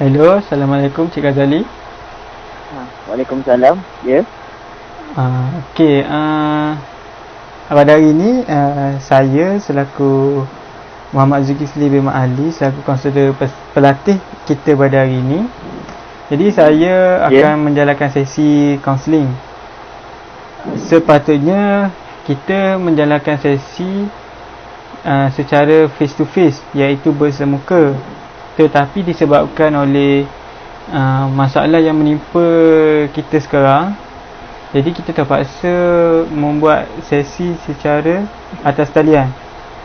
Hello, Assalamualaikum Cik Ghazali. Waalaikumsalam. Ya. Okey, pada hari ini saya selaku Muhammad Zulkifli bin Mak Ali selaku konselor pelatih kita pada hari ini. Jadi saya akan menjalankan sesi kaunseling. Sepatutnya kita menjalankan sesi secara face to face, iaitu bersemuka. Tetapi disebabkan oleh masalah yang menimpa kita sekarang, jadi kita terpaksa membuat sesi secara atas talian.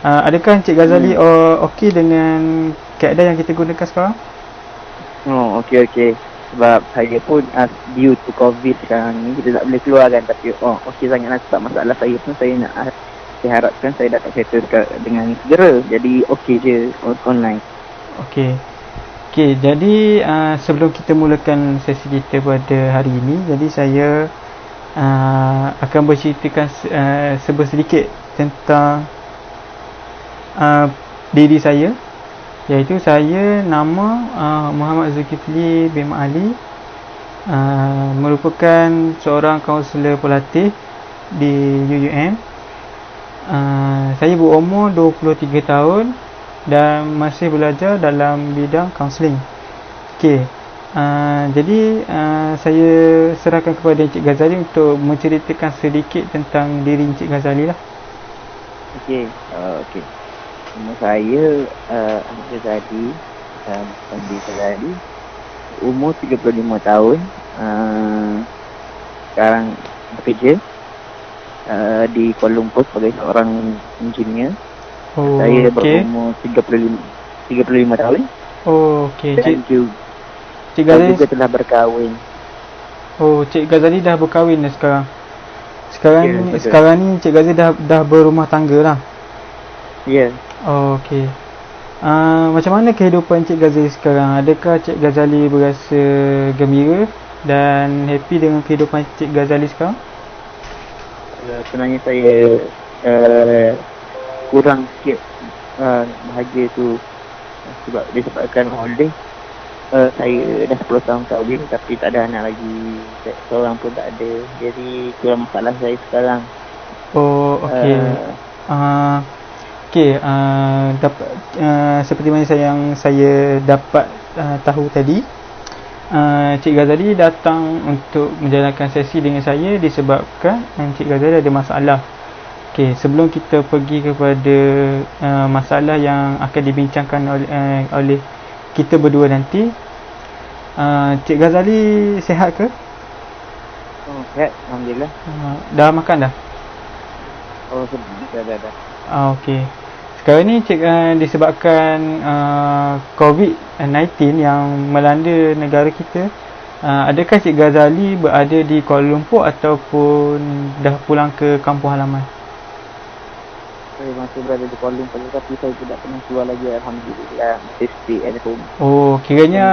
Adakah Encik Ghazali okey dengan keadaan yang kita gunakan sekarang? Okey. Sebab saya pun due to COVID sekarang ni kita tak boleh keluar kan. Tapi okey sangatlah sebab masalah saya pun saya harapkan saya dapat settle dengan segera. Jadi okey je online. Okey, jadi sebelum kita mulakan sesi kita pada hari ini, jadi saya akan berceritakan sedikit tentang diri saya, iaitu saya nama Muhammad Zulkifli bin Mak Ali, merupakan seorang kaunselor pelatih di UUM. Saya berumur 23 tahun dan masih belajar dalam bidang kaunseling. Okey, jadi saya serahkan kepada Encik Ghazali untuk menceritakan sedikit tentang diri Encik Ghazali lah. Okey. Nama saya Ghazali, Ghazali, umur 35 tahun. Sekarang bekerja di Kuala Lumpur sebagai seorang engineer. Saya berumur 35 tahun. Okey. Dan Cik Ghazali juga telah berkahwin. Cik Ghazali dah berkahwin dah sekarang. Sekarang ni Cik Ghazali dah berumah tangga lah. Ya. Okey. Macam mana kehidupan Cik Ghazali sekarang? Adakah Cik Ghazali berasa gembira dan happy dengan kehidupan Cik Ghazali sekarang? Sebenarnya saya kurang sikit bahagia tu sebab disebabkan oleh saya dah 10 tahun kahwin tapi tak ada anak lagi, seorang pun tak ada. Jadi kurang masalah saya sekarang. Okey. Seperti mana yang saya dapat tahu tadi, Cik Ghazali datang untuk menjalankan sesi dengan saya disebabkan Cik Ghazali ada masalah. Okey, sebelum kita pergi kepada masalah yang akan dibincangkan oleh kita berdua nanti, Cik Ghazali sihat ke? Sihat, alhamdulillah. Dah makan dah? Dah. Okey. Sekarang ni disebabkan COVID-19 yang melanda negara kita, adakah Cik Ghazali berada di Kuala Lumpur ataupun dah pulang ke kampung halaman? Saya masih berada di Kuala Lumpur tapi saya tidak pernah keluar lagi, alhamdulillah. Masih stay at home. Kiranya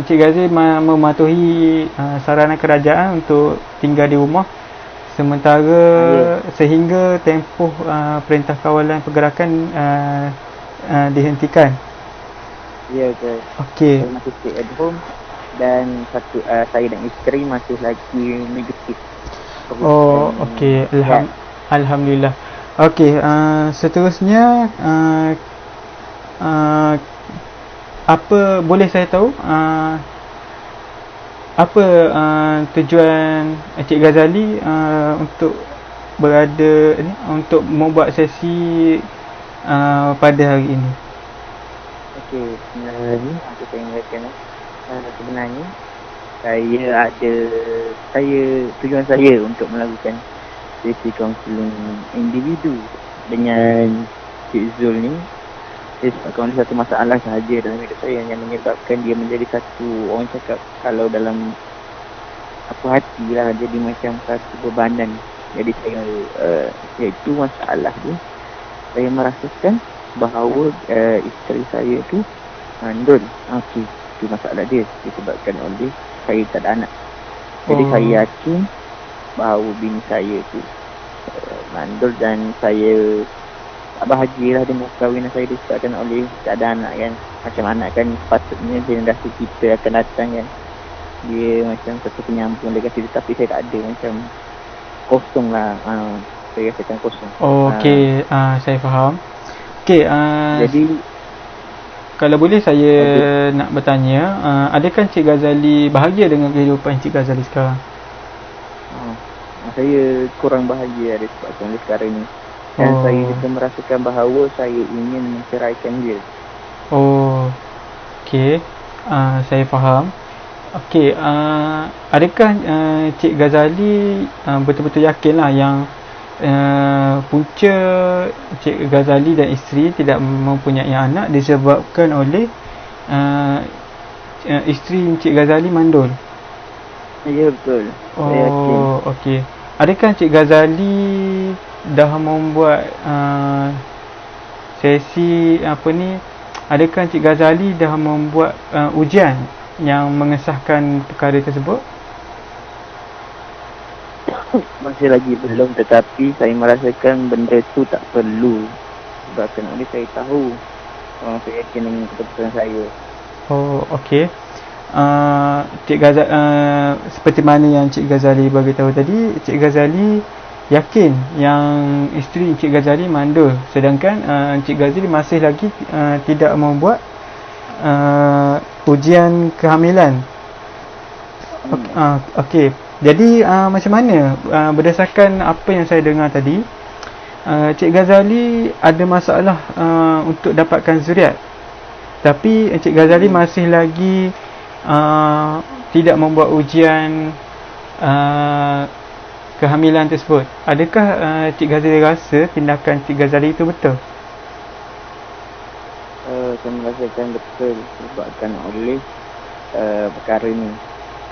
Cik Ghazali mematuhi saranan kerajaan untuk tinggal di rumah sementara sehingga tempoh perintah kawalan pergerakan dihentikan. Ya, betul. Okey. Saya masih stay at home dan saya dan isteri masih lagi negatif. Okey. Alhamdulillah. Okey, seterusnya apa boleh saya tahu apa tujuan Encik Ghazali untuk berada ni, untuk membuat sesi pada hari ini? Okey, sebenarnya aku saya ingatkan sebenarnya tujuan saya untuk melakukan sesi kaunseling individu dengan Cik Zul ni disebabkan oleh satu masalah sahaja dalam hidup saya yang menyebabkan dia menjadi satu, orang cakap kalau dalam apa hati lah, jadi macam satu bebanan. Jadi saya iaitu masalah tu, saya merasakan bahawa isteri saya tu mandul. Okey, itu masalah dia disebabkan oleh saya tak ada anak. Jadi saya yakin bahawa bini saya tu mandul dan saya tak bahagialah dengan perkahwinan saya disebabkan oleh tak ada anak kan. Macam anak kan sepatutnya generasi kita akan datang kan, dia macam satu penyambung legasi dia, tapi saya tak ada, macam kosong lah. Saya rasakan kosong. Okey, saya faham. Okey, Jadi kalau boleh saya nak bertanya, adakah Encik Ghazali bahagia dengan kehidupan Encik Ghazali sekarang? saya kurang bahagia disebabkan oleh sekarang ni. Dan saya juga merasakan bahawa saya ingin menceraikan dia. Okey, saya faham. Okey, adakah Cik Ghazali betul-betul yakinlah yang punca Cik Ghazali dan isteri tidak mempunyai anak disebabkan oleh isteri Cik Ghazali mandul? Ya, betul. Saya yakin. Okey. Adakah Cik Ghazali dah membuat sesi adakah Cik Ghazali dah membuat ujian yang mengesahkan perkara tersebut? Masih lagi belum, tetapi saya merasakan benda tu tak perlu. Sebabkan oleh saya tahu, saya yakin dengan keputusan saya. Okey. Cik Ghazali, seperti mana yang Cik Ghazali bagi tahu tadi, Cik Ghazali yakin yang isteri Cik Ghazali mandul, sedangkan Cik Ghazali masih lagi tidak membuat ujian kehamilan. Okey. Jadi macam mana berdasarkan apa yang saya dengar tadi, Cik Ghazali ada masalah untuk dapatkan zuriat, tapi Cik Ghazali masih lagi tidak membuat ujian kehamilan tersebut. Adakah Cik Ghazali rasa tindakan Cik Ghazali itu betul? Saya merasakan betul disebabkan oleh perkara ini.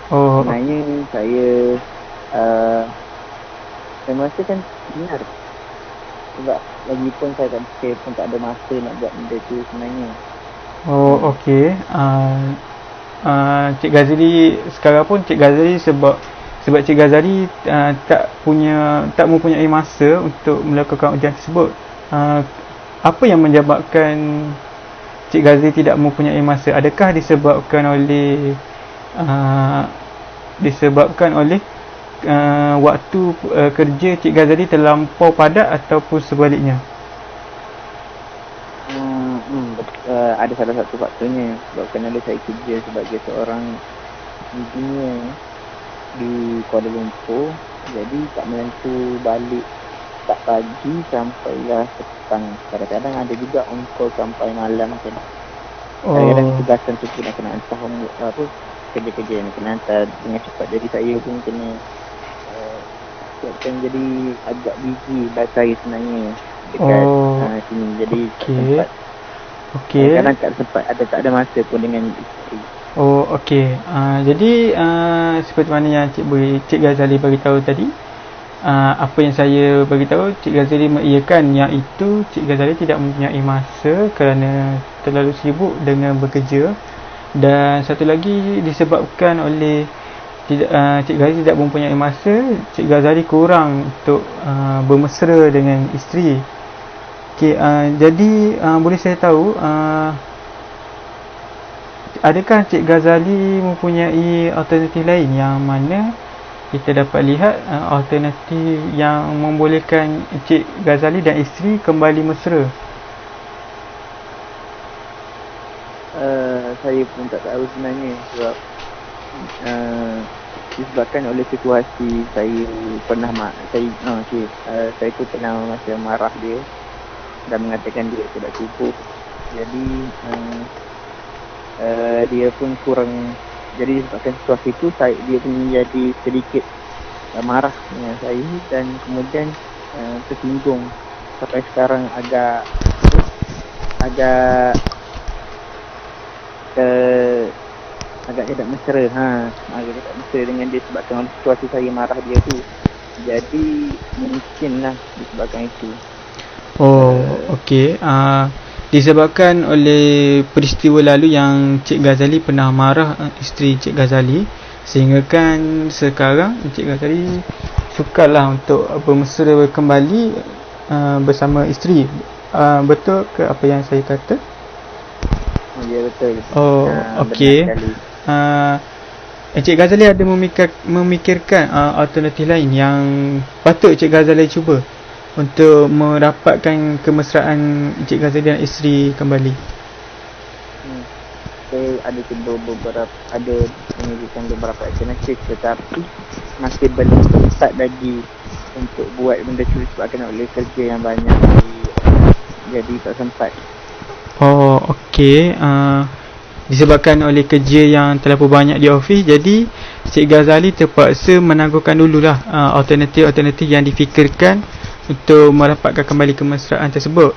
Sebenarnya saya merasakan benar. Sebab lagipun saya tak ada masa nak buat benda tu sebenarnya. Okey. Cik Ghazali sekarang pun Cik Ghazali sebab Cik Ghazali tak mempunyai masa untuk melakukan ujian tersebut. Apa yang menyebabkan Cik Ghazali tidak mempunyai masa? Adakah disebabkan oleh waktu kerja Cik Ghazali terlampau padat ataupun sebaliknya? Ada salah satu faktornya, sebabkan oleh saya kerja sebagai seorang engineer di Kuala Lumpur. Jadi tak menentu balik tak pagi sampailah petang. Kadang-kadang ada juga on call sampai malam kan. Kadang-kadang tugasan tu nak kena hantar kerja-kerja yang kena hantar dengan cepat. Jadi saya pun kena jadi agak busy saya sebenarnya dekat sini. Jadi sempat kadang-kadang tak ada masa pun dengan isteri. Okey. Jadi seperti mana yang Cik Ghazali bagi tahu tadi, apa yang saya bagi tahu, Cik Ghazali mengiyakan yang itu Cik Ghazali tidak mempunyai masa kerana terlalu sibuk dengan bekerja, dan satu lagi disebabkan oleh Cik Ghazali tidak mempunyai masa, Cik Ghazali kurang untuk bermesra dengan isteri. Okey, jadi boleh saya tahu adakah Cik Ghazali mempunyai alternatif lain yang mana kita dapat lihat alternatif yang membolehkan Cik Ghazali dan isteri kembali mesra? Saya pun tak tahu sebenarnya, sebab disebabkan oleh situasi saya pernah saya tu pernah macam marah dia dan mengatakan dia tidak cukup. Jadi dia pun kurang, jadi sebabkan situasi itu dia pun menjadi sedikit marah dengan saya dan kemudian tersinggung sampai sekarang agak tidak mesra. Agak tidak mesra dengan dia sebabkan situasi saya marah dia tu. Jadi mungkinlah disebabkan itu. Okey. Disebabkan oleh peristiwa lalu yang Cik Ghazali pernah marah isteri Cik Ghazali, sehingga kan sekarang Cik Ghazali sukarlah untuk bermesra kembali bersama isteri. betul ke apa yang saya kata? Ya betul. Oh, okey. Benar sekali. Encik Ghazali ada memikirkan alternatif lain yang patut Encik Ghazali cuba untuk merapatkan kemesraan Encik Ghazali dan isteri kembali. Saya ada cuba menunjukkan beberapa alternatif, tetapi masih belum sempat lagi untuk buat benda tu sebabkan oleh kerja yang banyak, jadi tak sempat. Oh, okey. Disebabkan oleh kerja yang terlalu banyak di office, jadi Cik Ghazali terpaksa menangguhkan dululah alternatif-alternatif yang difikirkan untuk merapatkan kembali kemesraan tersebut.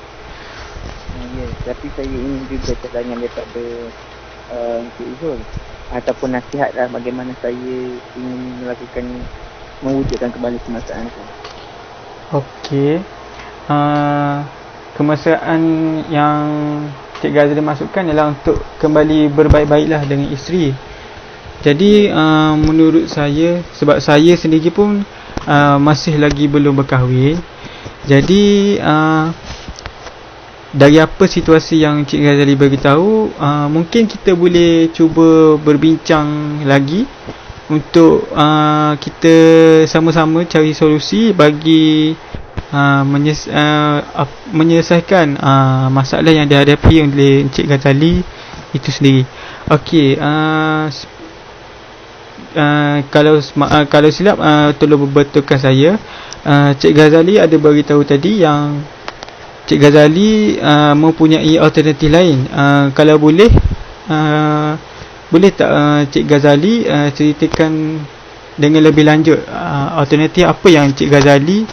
Ya, tapi saya ingin juga cadangan daripada Encik Zul ataupun nasihat lah bagaimana saya ingin mewujudkan kembali kemesraan tu. Okey. Kemesraan yang Cik Ghazali masukkan ialah untuk kembali berbaik-baiklah dengan isteri. Jadi menurut saya, sebab saya sendiri pun masih lagi belum berkahwin, jadi dari apa situasi yang Cik Ghazali beritahu, mungkin kita boleh cuba berbincang lagi untuk kita sama-sama cari solusi bagi menyelesaikan masalah yang dihadapi oleh Encik Ghazali itu sendiri. Okey, kalau silap tolong betulkan saya. Cik Ghazali ada beritahu tadi yang Cik Ghazali mempunyai alternatif lain. Kalau boleh, boleh tak Cik Ghazali ceritakan dengan lebih lanjut alternatif apa yang Cik Ghazali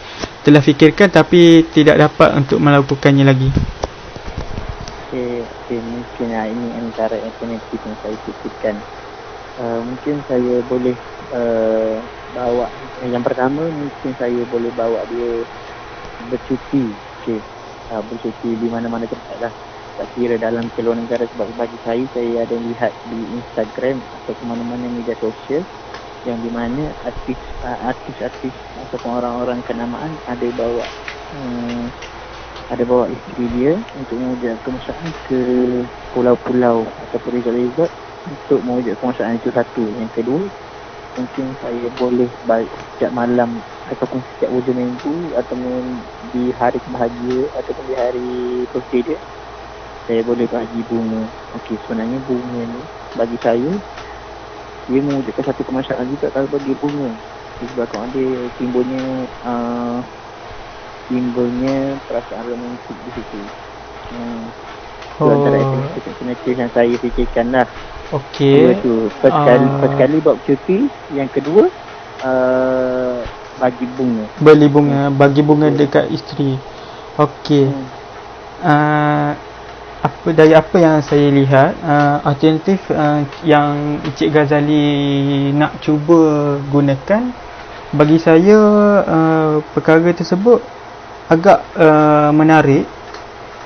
telah fikirkan tapi tidak dapat untuk melakukannya lagi. Okay, mungkin ini antara alternatif yang saya fikirkan. Mungkin saya boleh bawa, yang pertama mungkin saya boleh bawa dia bercuti. Okay. Bercuti di mana-mana tempat lah, tak kira dalam ke luar negara, sebab bagi saya ada lihat di Instagram atau ke mana-mana media sosial yang di mana artis-artis ataupun orang-orang kenamaan ada bawa isteri dia untuk mewujudkan kemesraan ke pulau-pulau ataupun resort-resort untuk mewujudkan kemesraan. Itu satu. Yang kedua, mungkin saya boleh setiap malam ataupun setiap hujung minggu ataupun di hari bahagia ataupun di hari birthday dia, saya boleh bagi bunga. Okey, sebenarnya bunga ni bagi saya dia mewujudkan satu kemesraan juga kalau bagi bunga. Sebab kalau dia simbolnya perasaan romantik di situ. Itu antara alternatif yang saya fikirkan lah. Okey. First kali buat cuti. Yang kedua bagi bunga. Bagi bunga dekat isteri. Okey. Dari apa yang saya lihat, alternatif yang Encik Ghazali nak cuba gunakan, bagi saya perkara tersebut agak menarik,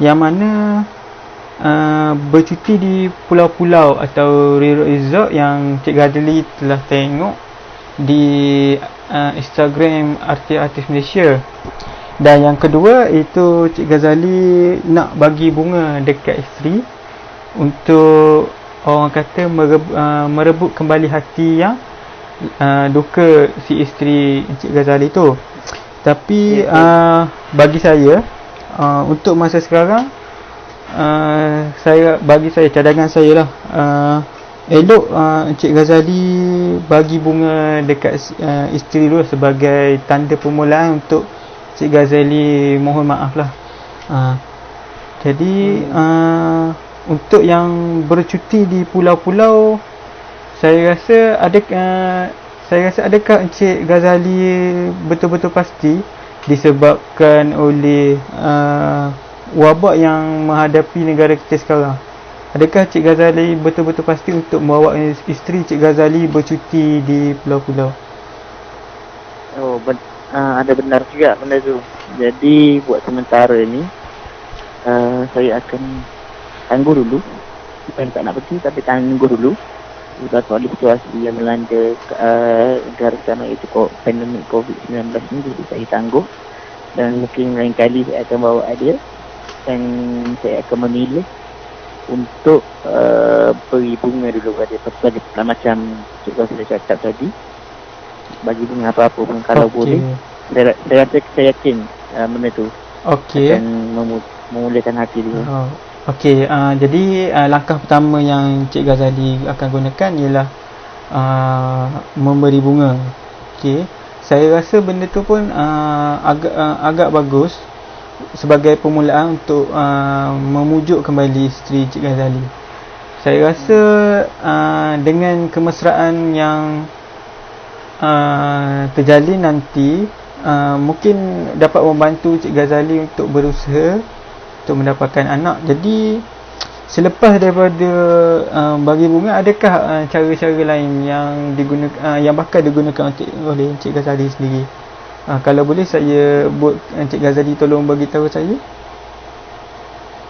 yang mana bercuti di pulau-pulau atau resort yang Cik Ghazali telah tengok di Instagram artis-artis Malaysia. Dan yang kedua, itu Cik Ghazali nak bagi bunga dekat isteri untuk orang kata merebut kembali hati yang duka si isteri Cik Ghazali tu. Tapi bagi saya, untuk masa sekarang, cadangan saya lah, elok Encik Ghazali bagi bunga dekat isteri dulu sebagai tanda permulaan untuk Cik Ghazali mohon maaf lah. Jadi untuk yang bercuti di pulau-pulau, saya rasa adakah Encik Ghazali betul-betul pasti disebabkan oleh wabak yang menghadapi negara kita sekarang? Adakah Cik Ghazali betul-betul pasti untuk membawa isteri Cik Ghazali bercuti di pulau-pulau? Oh, ada benar juga benda tu. Jadi buat sementara ni saya akan tangguh dulu. Bukan tak nak pergi, tapi tangguh dulu. Sebab ada situasi yang melanda negara sana, itu pandemik COVID-19 ni, jadi saya tangguh. Dan mungkin lain kali saya akan bawa dia saya akan memilih untuk beri bunga dulu pada macam cikgu saya cakap tadi, bagi bunga apa-apa pun kalau boleh. Saya yakin benda tu akan memulihkan hati dia. Jadi langkah pertama yang Cik Ghazali akan gunakan ialah memberi bunga. Saya rasa benda tu pun agak bagus sebagai permulaan untuk memujuk kembali isteri Cik Ghazali. Saya rasa dengan kemesraan yang terjalin nanti, mungkin dapat membantu Cik Ghazali untuk berusaha untuk mendapatkan anak. Jadi selepas daripada bagi bunga, adakah cara-cara lain yang digunakan, yang bakal digunakan oleh Cik Ghazali sendiri? Kalau boleh saya buat Cik Ghazali tolong bagi tahu saya.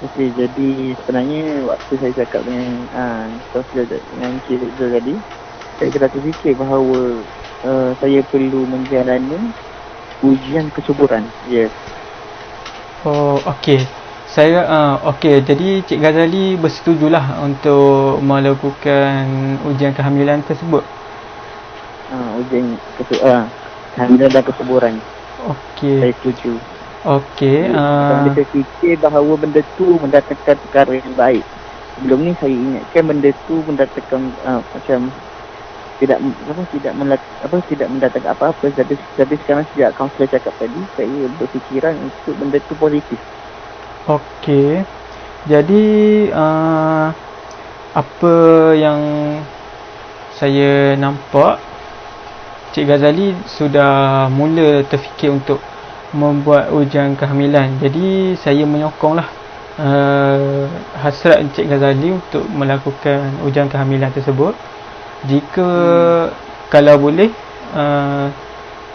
Okey, jadi sebenarnya waktu saya cakap dengan Cik Zul tadi, saya kena terfikir bahawa saya perlu menjalani ujian kesuburan. Yes. Jadi Cik Ghazali bersetujulah untuk melakukan ujian kehamilan tersebut. Ujian kehamilan dan kesuburan. Saya setuju. Saya fikir bahawa benda tu mendatangkan perkara yang baik. Sebelum ni saya ingatkan benda tu mendatangkan macam tidak mendatangkan apa-apa. Jadi sekarang sejak kaunselor cakap tadi, saya berfikiran untuk benda tu positif. Jadi apa yang saya nampak, Cik Ghazali sudah mula terfikir untuk membuat ujian kehamilan. Jadi saya menyokonglah hasrat Cik Ghazali untuk melakukan ujian kehamilan tersebut. Jika kalau boleh,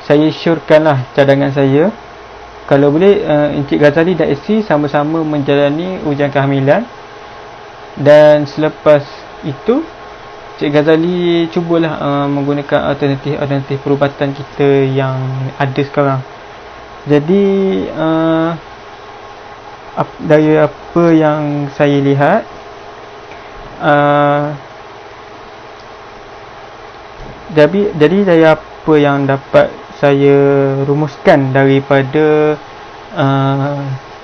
saya syorkanlah cadangan saya. Kalau boleh, Encik Ghazali dan isteri sama-sama menjalani ujian kehamilan, dan selepas itu Cik Ghazali cubalah menggunakan alternatif perubatan kita yang ada sekarang. Jadi dari apa yang saya lihat, jadi dari apa yang dapat saya rumuskan daripada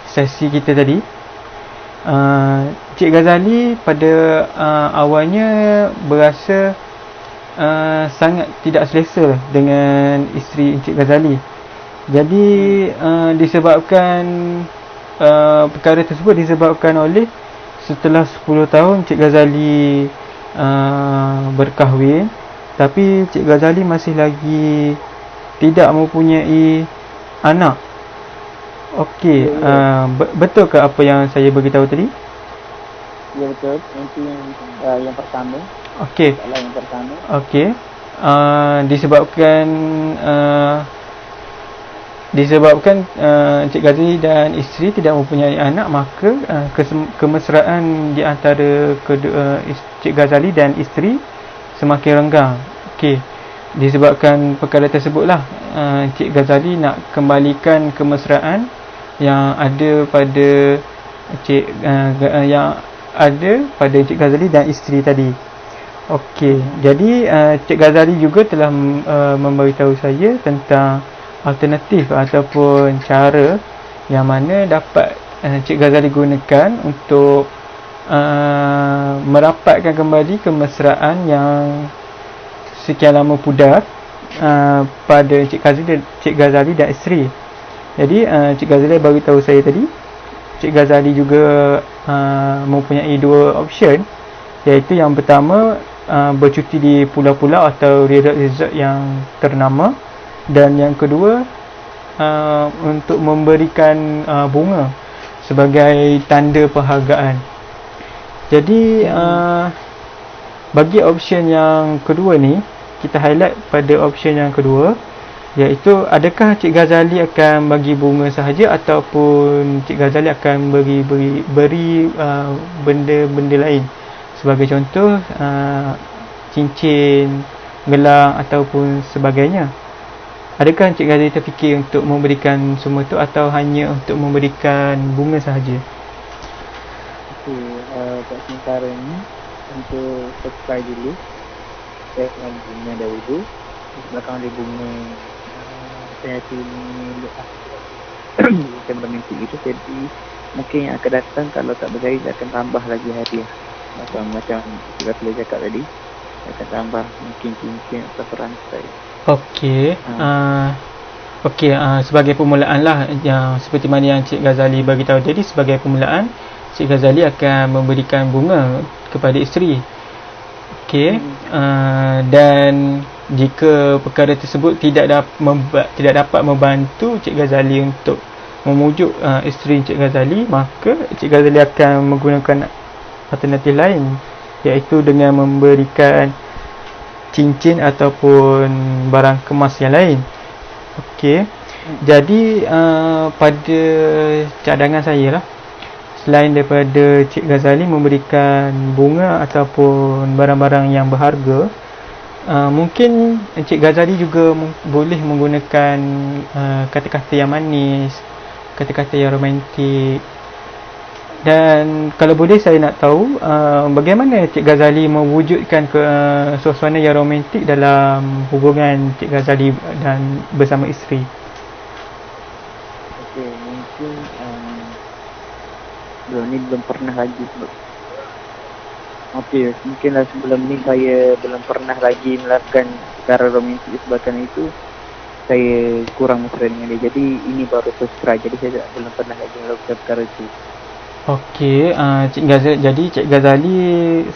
sesi kita tadi, Cik Ghazali pada awalnya berasa sangat tidak selesa dengan isteri Encik Ghazali. Jadi disebabkan perkara tersebut disebabkan oleh setelah 10 tahun Cik Ghazali berkahwin, tapi Cik Ghazali masih lagi tidak mempunyai anak. Betul ke apa yang saya beritahu tadi? Ya, betul. Nanti yang pertama. Yang pertama. Disebabkan Cik Ghazali dan isteri tidak mempunyai anak, maka kemesraan di antara Cik Ghazali dan isteri semakin renggang. Disebabkan perkara tersebutlah Cik Ghazali nak kembalikan kemesraan yang ada pada Cik Ghazali dan isteri tadi. Jadi Cik Ghazali juga telah memberitahu saya tentang alternatif ataupun cara yang mana dapat Cik Ghazali gunakan untuk merapatkan kembali kemesraan yang sekian lama pudar pada Cik Ghazali dan isteri. Jadi Cik Ghazali beritahu saya tadi, Cik Ghazali juga mempunyai dua option, iaitu yang pertama bercuti di pulau-pulau atau resort yang ternama, dan yang kedua untuk memberikan bunga sebagai tanda penghargaan. Jadi bagi option yang kedua ni, kita highlight pada option yang kedua, iaitu adakah Cik Ghazali akan bagi bunga sahaja ataupun Cik Ghazali akan beri benda-benda lain, sebagai contoh cincin, gelang ataupun sebagainya. Adakah Cik Ghazali terfikir untuk memberikan semua itu atau hanya untuk memberikan bunga sahaja? Okey, buat sementara ni untuk subscribe dulu. Saya akan bunga dahulu. Di belakang ada bunga saya sini bukan romantik itu, jadi mungkin yang akan datang kalau tak berjaya saya akan tambah lagi hadiah. Macam kita boleh cakap tadi, saya akan tambah mungkin cincin atau perantai. Okey. Okey, sebagai permulaan lah, yang seperti mana yang Cik Ghazali bagi tahu tadi, sebagai permulaan Cik Ghazali akan memberikan bunga kepada isteri. Okey. Dan jika perkara tersebut tidak dapat membantu Cik Ghazali untuk memujuk isteri Cik Ghazali, maka Cik Ghazali akan menggunakan alternatif lain, iaitu dengan memberikan cincin ataupun barang kemas yang lain. Okey. Jadi pada cadangan saya lah, selain daripada Cik Ghazali memberikan bunga ataupun barang-barang yang berharga, mungkin Cik Ghazali juga boleh menggunakan kata-kata yang manis, kata-kata yang romantik. Dan kalau boleh saya nak tahu bagaimana Cik Ghazali mewujudkan suasana yang romantik dalam hubungan Cik Ghazali dan bersama isteri. Okey, mungkin belum pernah lagi. Okey, mungkinlah sebelum ni saya belum pernah lagi melakukan perkara romantik sebagainya itu. Saya kurang mesra dengan dia. Jadi ini baru first try. Jadi saya belum pernah lagi melakukan perkara itu. Okey, Cik Ghazali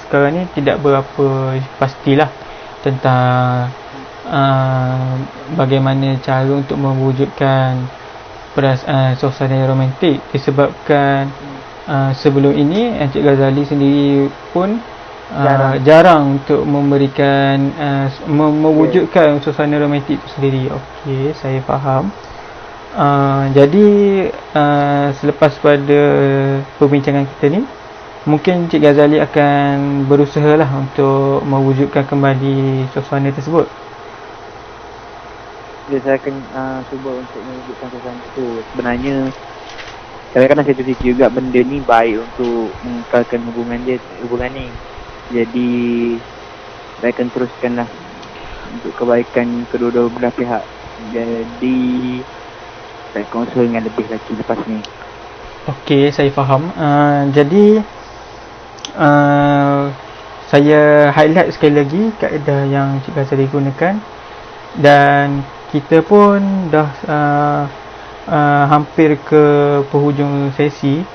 sekarang ni tidak berapa pastilah tentang bagaimana cara untuk mewujudkan suasana yang romantik, disebabkan sebelum ini Cik Ghazali sendiri pun jarang untuk memberikan mewujudkan suasana romantik itu sendiri. Okey, saya faham. Jadi selepas pada perbincangan kita ni, mungkin Cik Ghazali akan berusaha lah untuk mewujudkan kembali suasana tersebut. Ya, saya akan cuba untuk mewujudkan suasana itu. Sebenarnya kadang-kadang saya terfikir juga benda ni baik untuk mengekalkan hubungan ni. Jadi saya akan teruskan lah untuk kebaikan kedua-dua belah pihak. Jadi saya kongsi dengan lebih lagi lepas ni. Okey, saya faham. Jadi saya highlight sekali lagi kaedah yang Cik Ghazali gunakan, dan kita pun dah hampir ke penghujung sesi.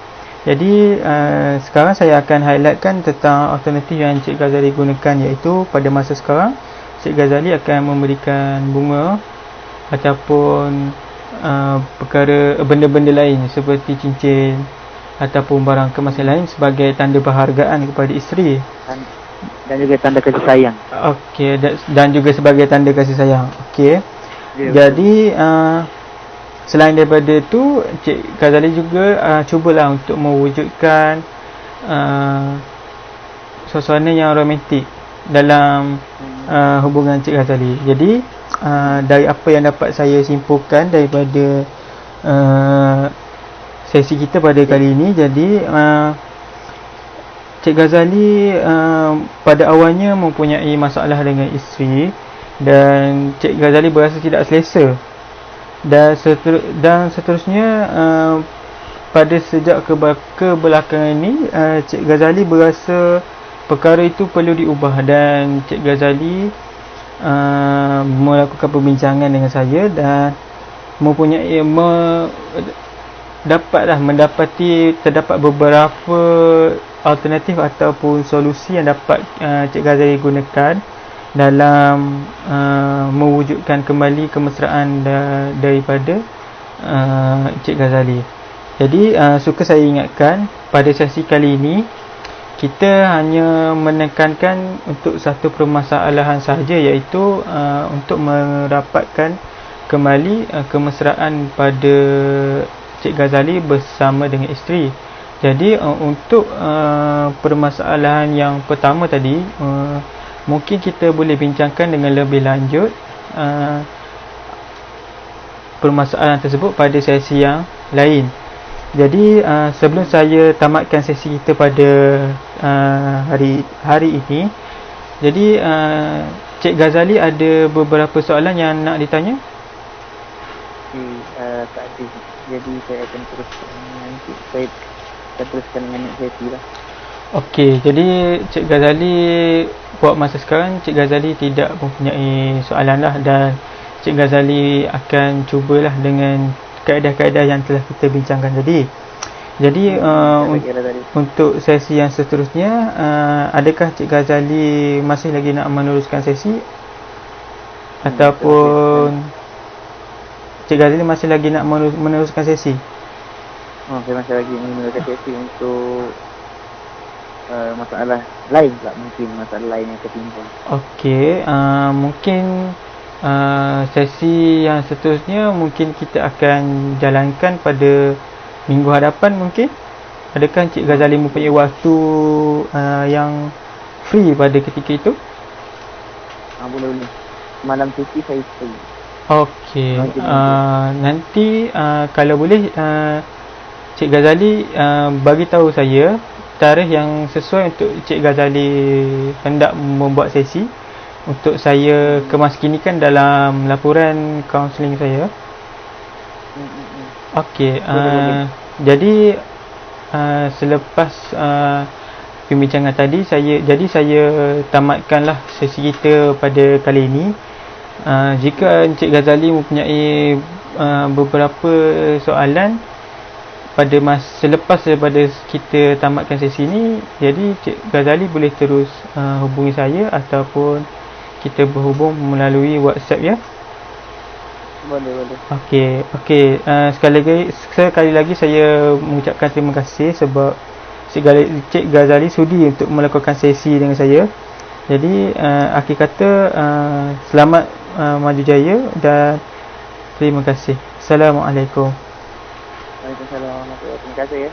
Jadi sekarang saya akan highlightkan tentang alternatif yang Cik Ghazali gunakan, iaitu pada masa sekarang Cik Ghazali akan memberikan bunga ataupun perkara benda-benda lain seperti cincin ataupun barang kemas lain sebagai tanda penghargaan kepada isteri dan juga tanda kasih sayang. Okey, dan juga sebagai tanda kasih sayang. Okey. Ya, jadi selain daripada itu, Cik Ghazali juga cubalah untuk mewujudkan suasana yang romantik dalam hubungan Cik Ghazali. Jadi dari apa yang dapat saya simpulkan daripada sesi kita pada kali ini, jadi Cik Ghazali pada awalnya mempunyai masalah dengan isteri, dan Cik Ghazali berasa tidak selesa, dan seterusnya pada sejak kebelakangan ini Cik Ghazali berasa perkara itu perlu diubah, dan Cik Ghazali melakukan perbincangan dengan saya dan terdapat beberapa alternatif ataupun solusi yang dapat Cik Ghazali gunakan dalam mewujudkan kembali kemesraan daripada Cik Ghazali. Jadi suka saya ingatkan, pada sesi kali ini kita hanya menekankan untuk satu permasalahan sahaja, iaitu untuk mendapatkan kembali kemesraan pada Cik Ghazali bersama dengan isteri. Jadi untuk permasalahan yang pertama tadi, mungkin kita boleh bincangkan dengan lebih lanjut permasalahan tersebut pada sesi yang lain. Jadi sebelum saya tamatkan sesi kita pada hari ini, jadi Cik Ghazali ada beberapa soalan yang nak ditanya? Tak ada. Jadi saya akan teruskan nanti. Saya akan teruskan dengan next sesi lah. Okey, jadi Cik Ghazali buat masa sekarang Cik Ghazali tidak mempunyai soalan lah, dan Cik Ghazali akan cubalah dengan kaedah-kaedah yang telah kita bincangkan tadi. Jadi untuk sesi yang seterusnya, adakah Cik Ghazali masih lagi nak meneruskan sesi? Ataupun Cik Ghazali masih lagi nak meneruskan sesi? Saya masih lagi meneruskan sesi untuk masalah lain pula, mungkin masalah lain yang tertimbul. Okey, mungkin sesi yang seterusnya mungkin kita akan jalankan pada minggu hadapan mungkin. Adakah Cik Ghazali mempunyai waktu yang free pada ketika itu? Boleh. Malam sesi saya free. Okey, nanti kalau boleh Cik Ghazali bagi tahu saya tarikh yang sesuai untuk Cik Ghazali hendak membuat sesi, untuk saya kemaskinikan dalam laporan kaunseling saya. Okey, jadi selepas pembincangan tadi, saya tamatkanlah sesi kita pada kali ini. Jika Encik Ghazali mempunyai beberapa soalan selepas daripada kita tamatkan sesi ini, jadi Cik Ghazali boleh terus hubungi saya ataupun kita berhubung melalui WhatsApp, ya. Boleh. Okey. Sekali lagi saya mengucapkan terima kasih sebab Cik Ghazali sudi untuk melakukan sesi dengan saya. Jadi akhir kata, selamat maju jaya dan terima kasih. Assalamualaikum. Waalaikumsalam. Terima kasih, ya.